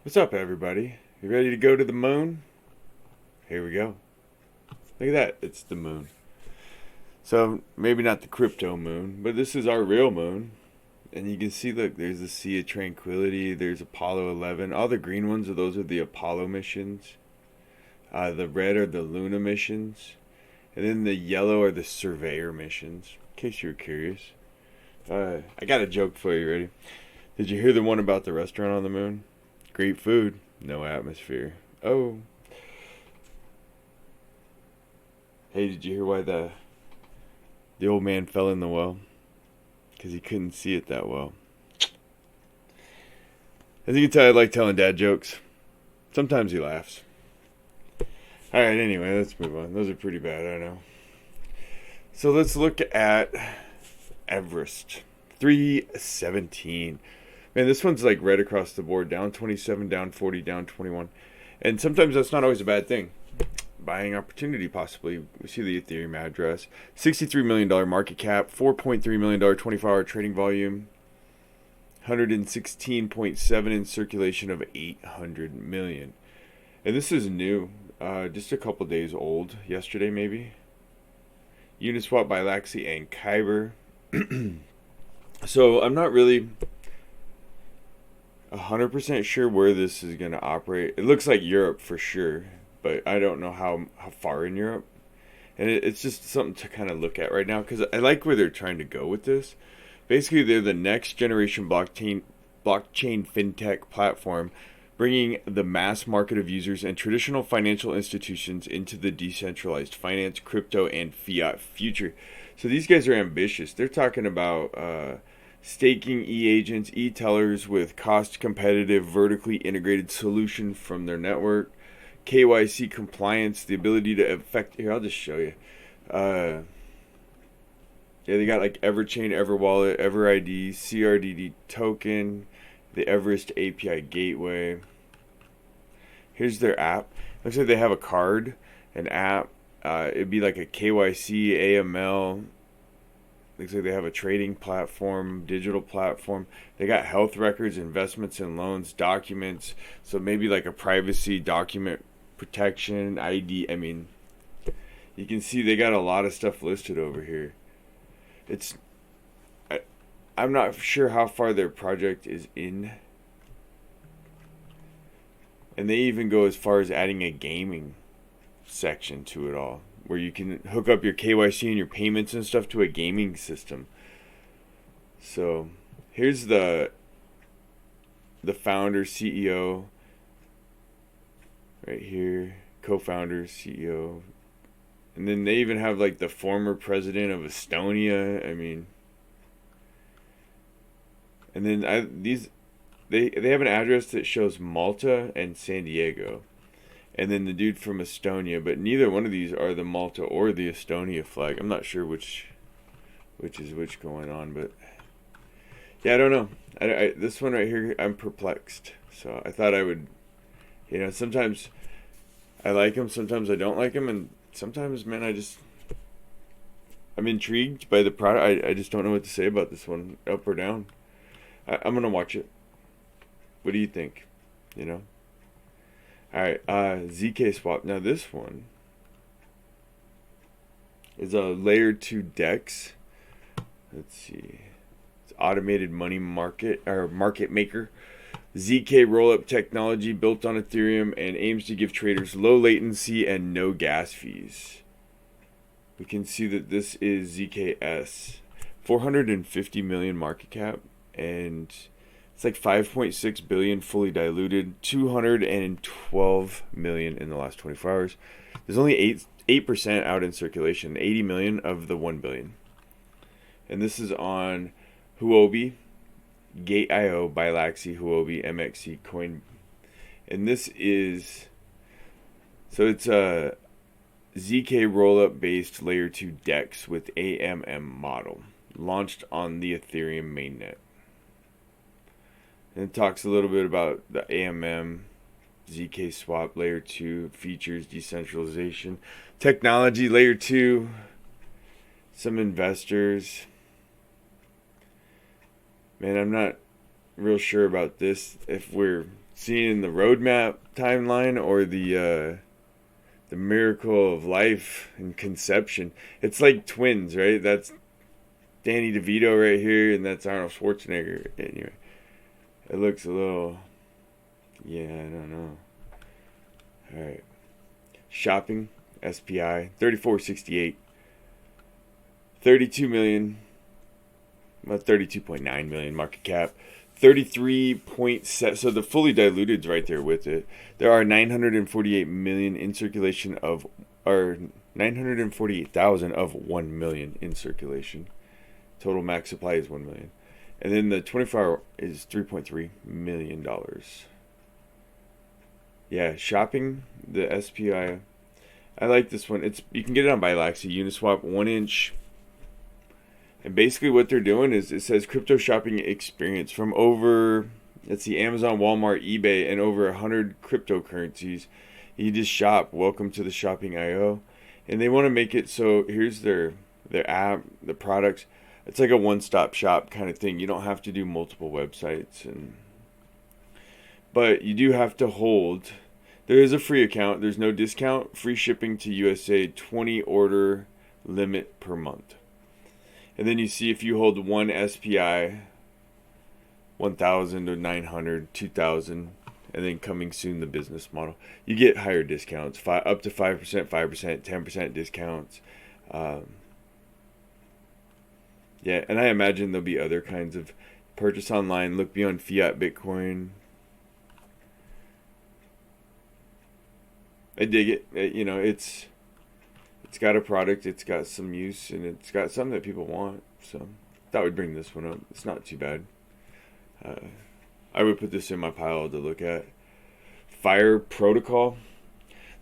What's up, everybody? You ready to go to the moon? Here we go. Look at that. It's the moon. So, maybe not the crypto moon, but this is our real moon. And you can see, look, there's the Sea of Tranquility, there's Apollo 11. All the green ones, those are the Apollo missions. The red are the Luna missions. And then the yellow are the Surveyor missions, in case you were curious. I got a joke for you, ready? Did you hear the one about the restaurant on the moon? Great food, no atmosphere. Oh. Hey, did you hear why the old man fell in the well? Because he couldn't see it that well. As you can tell, I like telling dad jokes. Sometimes he laughs. Alright, anyway, let's move on. Those are pretty bad, I know. So let's look at Everest. 317. Man, this one's like right across the board. Down 27, down 40, down 21. And sometimes that's not always a bad thing. Buying opportunity, possibly. We see the Ethereum address. $63 million market cap. $4.3 million 24-hour trading volume. 116.7 in circulation of 800 million. And this is new. Just a couple days old. Yesterday, maybe. Uniswap by Laxi and Kyber. So, I'm not really 100% sure where this is going to operate. It looks like Europe for sure, but I don't know how far in Europe. And it's just something to kind of look at right now because I like where they're trying to go with this. Basically, they're the next generation blockchain fintech platform, bringing the mass market of users and traditional financial institutions into the decentralized finance, crypto, and fiat future. So these guys are ambitious. They're talking about staking e-agents, e-tellers with cost-competitive, vertically integrated solution from their network, KYC compliance, the ability to affect... Here, I'll just show you. Yeah, they got like Everchain, Everwallet, EverID, CRDD token, the Everest API gateway. Here's their app. Looks like they have a card, an app. It'd be like a KYC, AML. Looks like they have a trading platform, digital platform. They got health records, investments and loans, documents. So maybe like a privacy document protection, ID. I mean, you can see they got a lot of stuff listed over here. I'm not sure how far their project is in. And they even go as far as adding a gaming section to it all, where you can hook up your KYC and your payments and stuff to a gaming system. So here's the founder, CEO, right here, co-founder, CEO. And then they even have like the former president of Estonia. I mean, and then they have an address that shows Malta and San Diego. And then the dude from Estonia, but neither one of these are the Malta or the Estonia flag. I'm not sure which is which going on, but yeah, I don't know. This one right here, I'm perplexed. So I thought I would, sometimes I like them, sometimes I don't like them, and sometimes, man, I'm intrigued by the product. I just don't know what to say about this one, up or down. I'm gonna watch it. What do you think? Alright, ZKswap. Now this one is a layer 2 DEX. Let's see. It's automated money market or market maker. ZK rollup technology built on Ethereum and aims to give traders low latency and no gas fees. We can see that this is ZKS. 450 million market cap, and it's like 5.6 billion fully diluted, 212 million in the last 24 hours. There's only 8% out in circulation, 80 million of the 1 billion. And this is on Huobi, Gate.io, Bilaxi, Huobi, MXC, Coin. And this is, so it's a ZK rollup based layer 2 DEX with AMM model, launched on the Ethereum mainnet. And it talks a little bit about the AMM, ZKswap, layer 2, features, decentralization, technology, layer 2, some investors. Man, I'm not real sure about this. If we're seeing the roadmap timeline or the miracle of life and conception. It's like twins, right? That's Danny DeVito right here, and that's Arnold Schwarzenegger. Anyway, it looks a little, yeah, I don't know. All right, shopping SPI 3468, 32 million, well 32.9 million market cap. 33.7, so the fully diluted's right there with it. There are 948 million in circulation of, or 948,000 of 1 million in circulation. Total max supply is 1 million. And then the 24-hour is $3.3 million. Yeah, shopping, the SPI. I like this one. You can get it on Bilaxy, Uniswap, 1 inch. And basically what they're doing is it says crypto shopping experience from over, let's see, Amazon, Walmart, eBay, and over 100 cryptocurrencies. You just shop. Welcome to the shopping IO. And they want to make it so here's their app, the products. It's like a one-stop shop kind of thing. You don't have to do multiple websites, but you do have to hold. There is a free account. There's no discount. Free shipping to USA. 20 order limit per month. And then you see if you hold one SPI, 1,000 or 900, 2,000, and then coming soon the business model. You get higher discounts, up to 5%, 5%, 10% discounts. Yeah, and I imagine there'll be other kinds of purchase online. Look beyond fiat Bitcoin. I dig it. It's got a product, it's got some use, and it's got something that people want. So that would bring this one up. It's not too bad. I would put this in my pile to look at. Fire Protocol.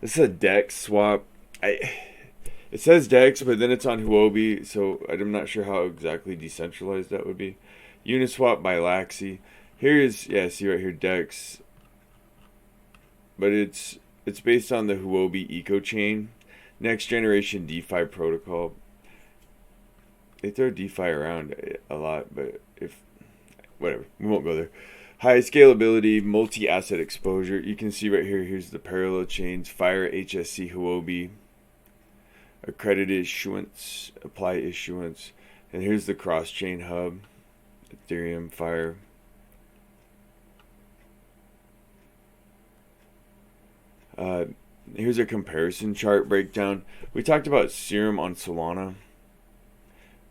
This is a DEX swap. It says DEX, but then it's on Huobi, so I'm not sure how exactly decentralized that would be. Uniswap by Laxi. See right here, DEX. But it's based on the Huobi eco chain. Next generation DeFi protocol. They throw DeFi around a lot, but whatever, we won't go there. High scalability, multi-asset exposure. You can see right here, here's the parallel chains. Fire, HSC, Huobi. Accredited issuance, apply issuance. And here's the cross-chain hub. Ethereum, Fire. Here's a comparison chart breakdown. We talked about Serum on Solana,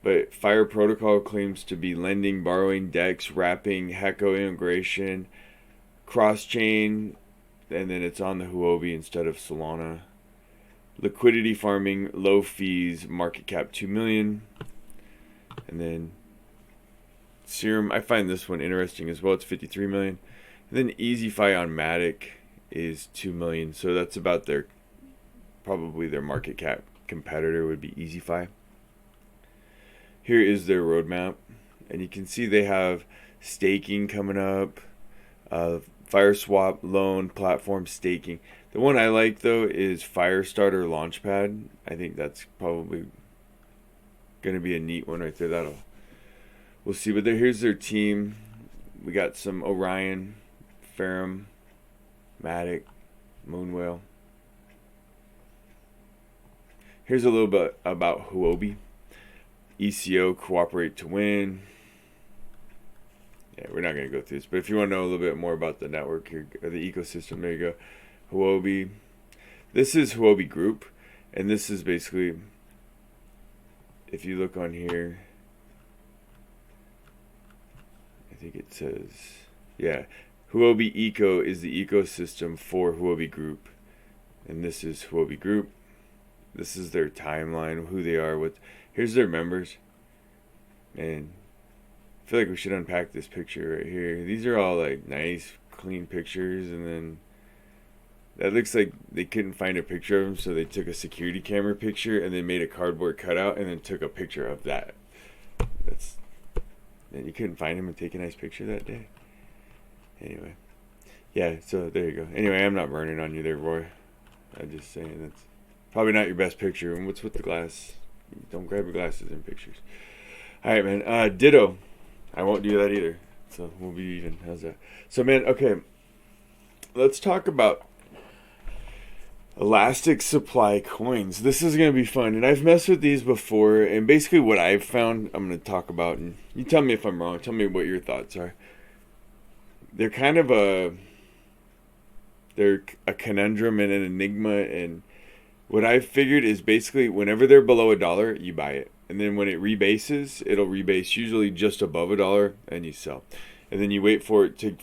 but Fire Protocol claims to be lending, borrowing, DEX, wrapping, Hecko integration, cross-chain, and then it's on the Huobi instead of Solana. Liquidity farming, low fees, market cap 2 million. And then Serum, I find this one interesting as well. It's 53 million. And then EasyFi on Matic is 2 million. So that's about probably their market cap competitor would be EasyFi. Here is their roadmap, and you can see they have staking coming up, Fireswap loan platform staking. The one I like though is Firestarter Launchpad. I think that's probably going to be a neat one right there. We'll see. But here's their team. We got some Orion, Ferrum, Matic, Moonwhale. Here's a little bit about Huobi. ECO, cooperate to win. Yeah, we're not going to go through this, but if you want to know a little bit more about the network here, or the ecosystem, there you go. Huobi. This is Huobi Group, and this is basically, if you look on here, I think it says, yeah, Huobi Eco is the ecosystem for Huobi Group, and this is Huobi Group. This is their timeline, who they are, here's their members, and I feel like we should unpack this picture right here. These are all like nice, clean pictures, and then that looks like they couldn't find a picture of them, so they took a security camera picture and then made a cardboard cutout and then took a picture of that. And you couldn't find him and take a nice picture that day. Anyway, yeah, so there you go. Anyway, I'm not burning on you there, Roy. I'm just saying that's probably not your best picture. And what's with the glass? Don't grab your glasses in pictures. All right, man. Ditto. I won't do that either. So we'll be even. How's that? So, man, okay. let's talk about elastic supply coins. This is going to be fun, and I've messed with these before, and basically what I've found I'm going to talk about, and you tell me if I'm wrong. Tell me what your thoughts are. They're kind of they're a conundrum and an enigma, and what I've figured is basically whenever they're below $1, you buy it. And then when it rebases, it'll rebase usually just above $1 and you sell. And then you wait for it to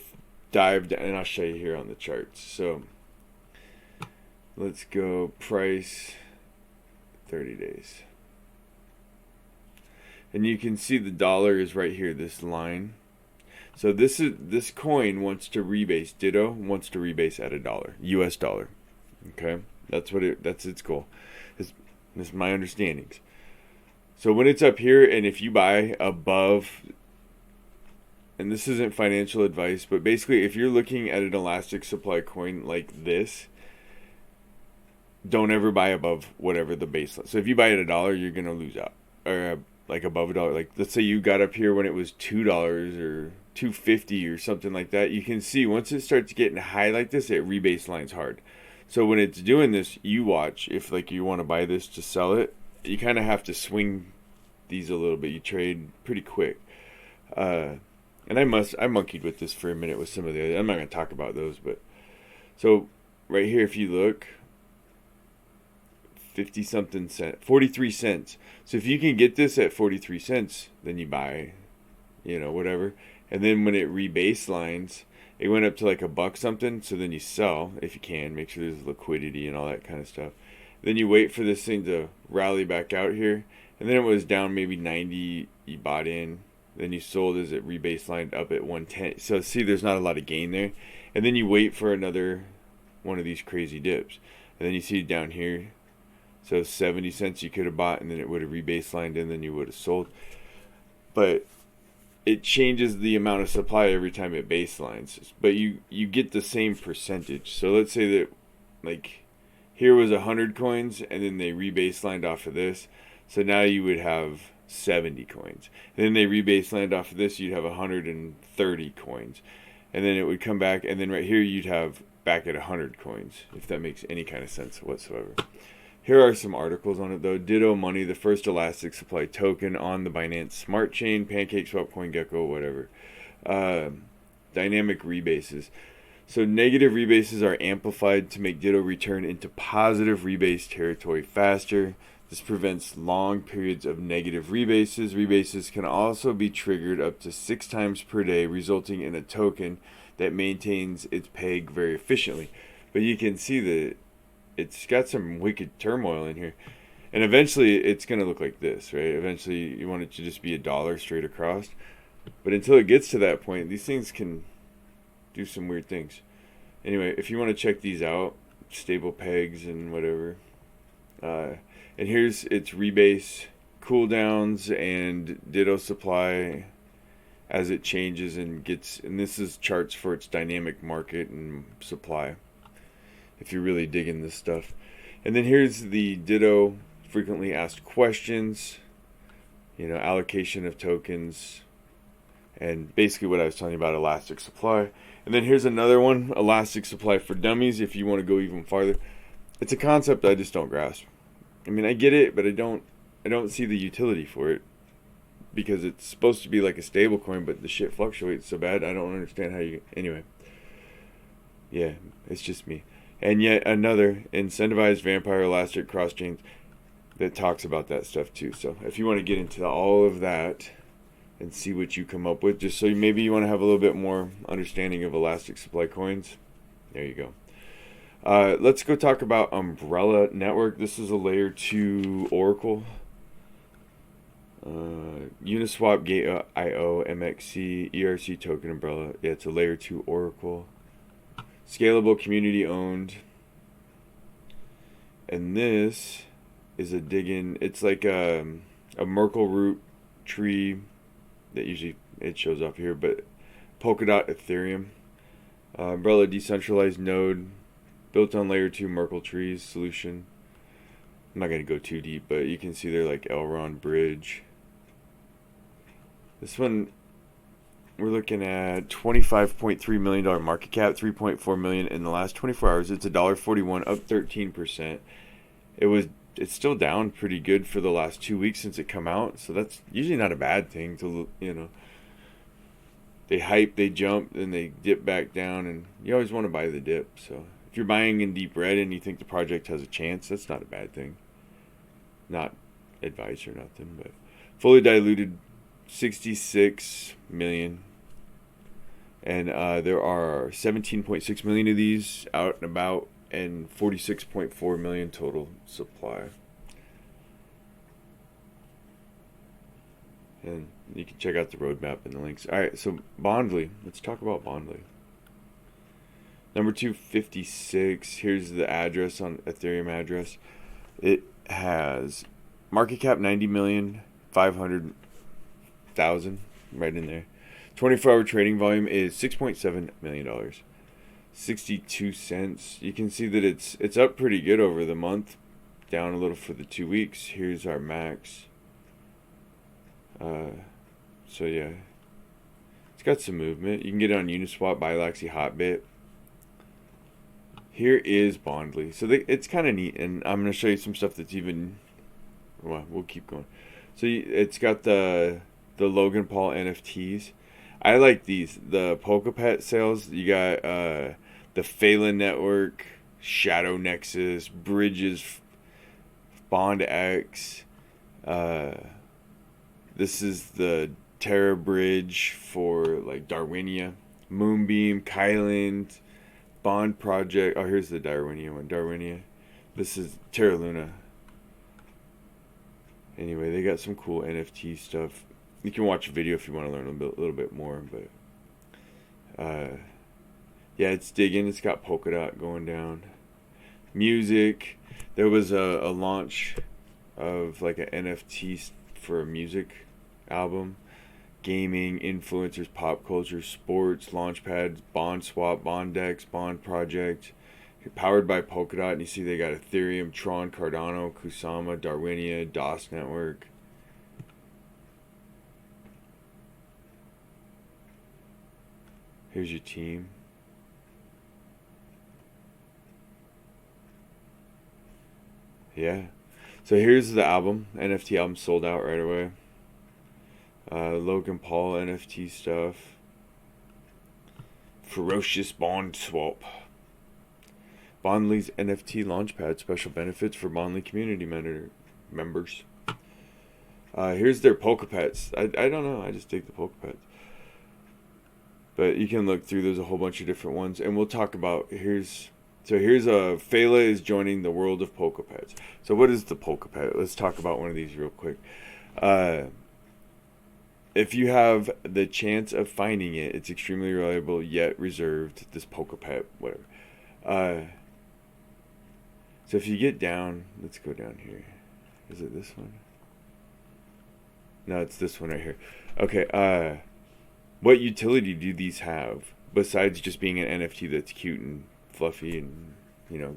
dive down, and I'll show you here on the charts. So let's go price 30 days. And you can see the dollar is right here, this line. So this coin wants to rebase. Ditto wants to rebase at $1, US dollar. Okay? That's its goal. This is my understandings. So when it's up here, and if you buy above, and this isn't financial advice, but basically if you're looking at an elastic supply coin like this, don't ever buy above whatever the baseline. So if you buy at $1, you're gonna lose out, or like above $1. Like let's say you got up here when it was $2 or $2.50 or something like that. You can see once it starts getting high like this, it rebaselines hard. So when it's doing this, you watch. If like you want to buy this to sell it, you kind of have to swing these a little bit. You trade pretty quick. And I monkeyed with this for a minute with some of the other. I'm not going to talk about those, but so right here, if you look, 50 something cent, 43 cents. So if you can get this at 43 cents, then you buy, whatever. And then when it rebaselines, it went up to like $1 something, so then you sell if you can. Make sure there's liquidity and all that kind of stuff. Then you wait for this thing to rally back out here, and then it was down maybe 90. You bought in, then you sold as it rebaselined up at 110. So see, there's not a lot of gain there. And then you wait for another one of these crazy dips, and then you see down here. So 70 cents you could have bought, and then it would have rebaselined, and then you would have sold. But it changes the amount of supply every time it baselines, but you get the same percentage. So let's say that like here was 100 coins, and then they rebaselined off of this, so now you would have 70 coins. And then they rebaselined off of this, you'd have 130 coins, and then it would come back, and then right here you'd have back at 100 coins, if that makes any kind of sense whatsoever. Here are some articles on it though. Ditto Money, the first elastic supply token on the Binance Smart Chain, PancakeSwap, CoinGecko, whatever. Dynamic rebases. So negative rebases are amplified to make Ditto return into positive rebase territory faster. This prevents long periods of negative rebases. Rebases can also be triggered up to 6 times per day, resulting in a token that maintains its peg very efficiently. But you can see that it's got some wicked turmoil in here. And eventually it's going to look like this, right? Eventually you want it to just be $1 straight across. But until it gets to that point, these things can do some weird things. Anyway, if you want to check these out, stable pegs and whatever. And here's its rebase cooldowns and Ditto supply as it changes and gets, and this is charts for its dynamic market and supply, if you're really digging this stuff. And then here's the Ditto frequently asked questions, allocation of tokens, and basically what I was telling you about elastic supply. And then here's another one, elastic supply for dummies, if you want to go even farther. It's a concept I just don't grasp. I mean, I get it, but I don't see the utility for it, because it's supposed to be like a stable coin, but the shit fluctuates so bad, I don't understand how you... Anyway. Yeah, it's just me. And yet another incentivized vampire elastic cross chains that talks about that stuff too. So if you want to get into all of that and see what you come up with, just so maybe you want to have a little bit more understanding of elastic supply coins, there you go. Let's go talk about Umbrella Network. This is a layer 2 Oracle. Uniswap, Gate.io, MXC, ERC token Umbrella. Yeah, it's a layer 2 Oracle. Scalable, community owned. And this is a dig-in. It's like a Merkle root tree that usually it shows up here, but Polkadot Ethereum. Umbrella decentralized node built on layer 2 Merkle trees solution. I'm not going to go too deep, but you can see they're like Elrond Bridge. This one we're looking at $25.3 million market cap, 3.4 million in the last 24 hours. It's $1.41, up 13%. It's still down pretty good for the last 2 weeks since it come out, so that's usually not a bad thing to, they hype, they jump, then they dip back down, and you always want to buy the dip. So if you're buying in deep red and you think the project has a chance, that's not a bad thing. Not advice or nothing, but fully diluted 66 million, and there are 17.6 million of these out and about, and 46.4 million total supply. And you can check out the roadmap in the links. All right, so Bondy. Let's talk about Bondy. Number 256. Here's the address on Ethereum address. It has market cap 90,500,000 right in there. 24-hour trading volume is $6.7 million. 62 cents. You can see that it's up pretty good over the month. Down a little for the 2 weeks. Here's our max. So yeah, it's got some movement. You can get it on Uniswap, Bilaxy, Hotbit. Here is Bondy. So it's kind of neat, and I'm going to show you some stuff that's even. Well, we'll keep going. So it's got the Logan Paul NFTs. I like these. The Pokepad sales. You got the Phelan Network, Shadow Nexus, Bridges, Bond X. This is the Terra Bridge for like Darwinia, Moonbeam, Kyland, Bond Project. Oh, here's the Darwinia one. Darwinia. This is Terra Luna. Anyway, they got some cool NFT stuff. You can watch a video if you want to learn a little bit more. But yeah, it's digging. It's got Polka Dot going down. Music. There was a launch of like an NFT for a music album. Gaming, influencers, pop culture, sports, launchpads, Bond Swap, Bond X, Bond Project. Powered by Polka Dot, and you see they got Ethereum, Tron, Cardano, Kusama, Darwinia, DOS Network. Here's your team. Yeah. So here's the album. NFT album sold out right away. Logan Paul NFT stuff. Ferocious Bond Swap. Bondy's NFT Launchpad, special benefits for Bondy community members. Here's their Pokepads. I don't know, I just dig the Pokepads. But you can look through, there's a whole bunch of different ones. And we'll talk about, here's Fela is joining the world of Pokepads. So what is the Pokepad? Let's talk about one of these real quick. If you have the chance of finding it, it's extremely reliable yet reserved. This Pokepad, whatever. So if you get down, let's go down here. Is it this one? No, it's this one right here. Okay. What utility do these have besides just being an NFT that's cute and fluffy and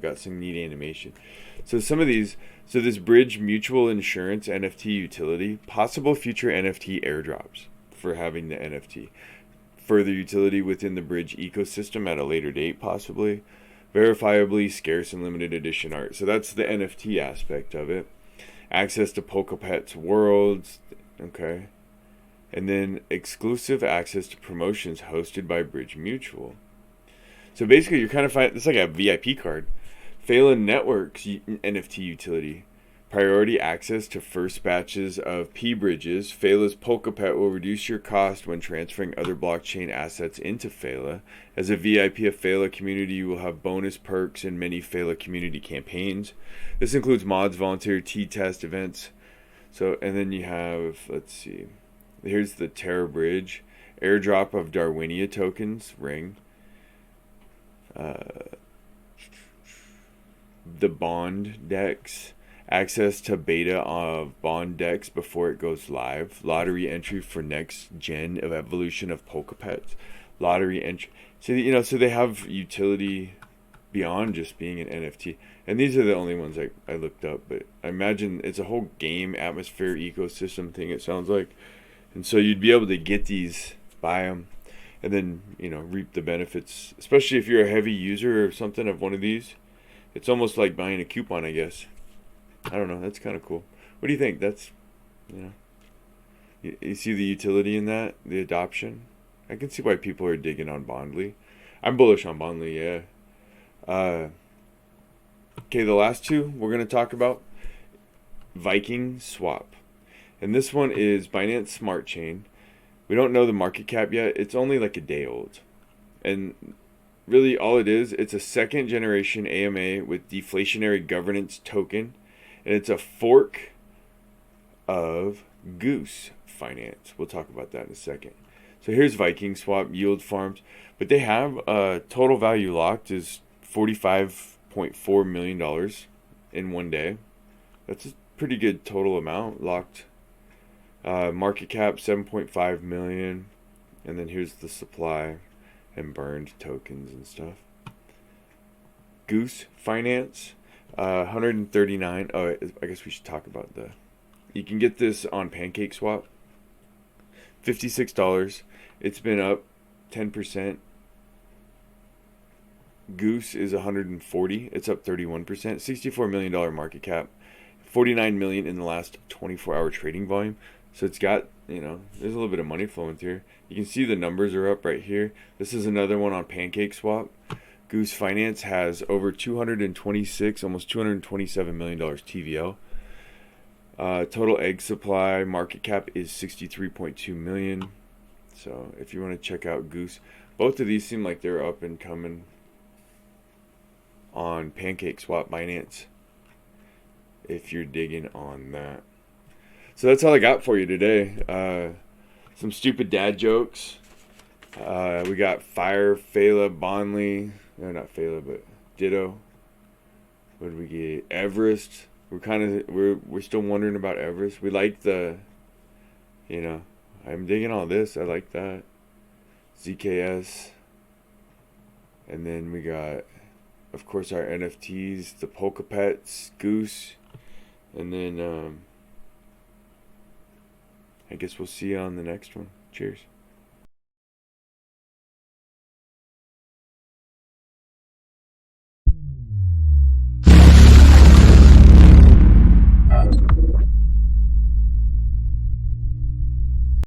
got some neat animation? So some of these. So this Bridge Mutual Insurance NFT utility, possible future NFT airdrops for having the NFT. Further utility within the Bridge ecosystem at a later date, possibly. Verifiably scarce and limited edition art. So that's the NFT aspect of it. Access to Pokepat's worlds. Okay. And then exclusive access to promotions hosted by Bridge Mutual. So basically you're kind of finding, it's like a VIP card. Phelan Networks NFT utility. Priority access to first batches of P-Bridges. Phala's Pokepad will reduce your cost when transferring other blockchain assets into Phala. As a VIP of Phala community, you will have bonus perks in many Phala community campaigns. This includes mods, volunteer T-test events. So, and then you have, let's see. Here's the Terra Bridge. Airdrop of Darwinia tokens, ring. The Bond Dex. Access to beta of Bond Dex before it goes live. Lottery entry for next gen of evolution of Pokepads. Lottery entry. So, so they have utility beyond just being an NFT. And these are the only ones I looked up. But I imagine it's a whole game atmosphere ecosystem thing, it sounds like. And so you'd be able to get these, buy them. and then reap the benefits. Especially if you're a heavy user or something of one of these, it's almost like buying a coupon, I guess. I don't know. That's kind of cool. What do you think? That's you know, you see the utility in that, the adoption. I can see why people are digging on Bondy. I'm bullish on Bondy, yeah. Okay, the last two we're going to talk about, Viking Swap. And this one is Binance Smart Chain. We don't know the market cap yet. It's only like a day old. And really all it is, it's a second generation AMA with deflationary governance token. And it's a fork of Goose Finance. We'll talk about that in a second. So here's Viking Swap yield farms. But they have total value locked is $45.4 million in one day. That's a pretty good total amount locked. Market cap 7.5 million, and then here's the supply and burned tokens and stuff. Goose Finance, 139. Oh, I guess we should talk about you can get this on Pancake Swap. $56. It's been up 10%. Goose is 140. It's up 31%. $64 million market cap. 49 million in the last 24-hour trading volume. So it's got, there's a little bit of money flowing through. You can see the numbers are up right here. This is another one on Pancake Swap. Goose Finance has over 226, almost $227 million TVL. Total egg supply market cap is 63.2 million. So if you want to check out Goose, both of these seem like they're up and coming on Pancake Swap Binance, if you're digging on that. So that's all I got for you today. Some stupid dad jokes. We got Fire, Fela, Bonley. No, not Fela, but Ditto. What did we get? Everest. We're still wondering about Everest. We like I'm digging all this. I like that. ZKS. And then we got, of course, our NFTs, the Pokepad, Goose. And then I guess we'll see you on the next one. Cheers.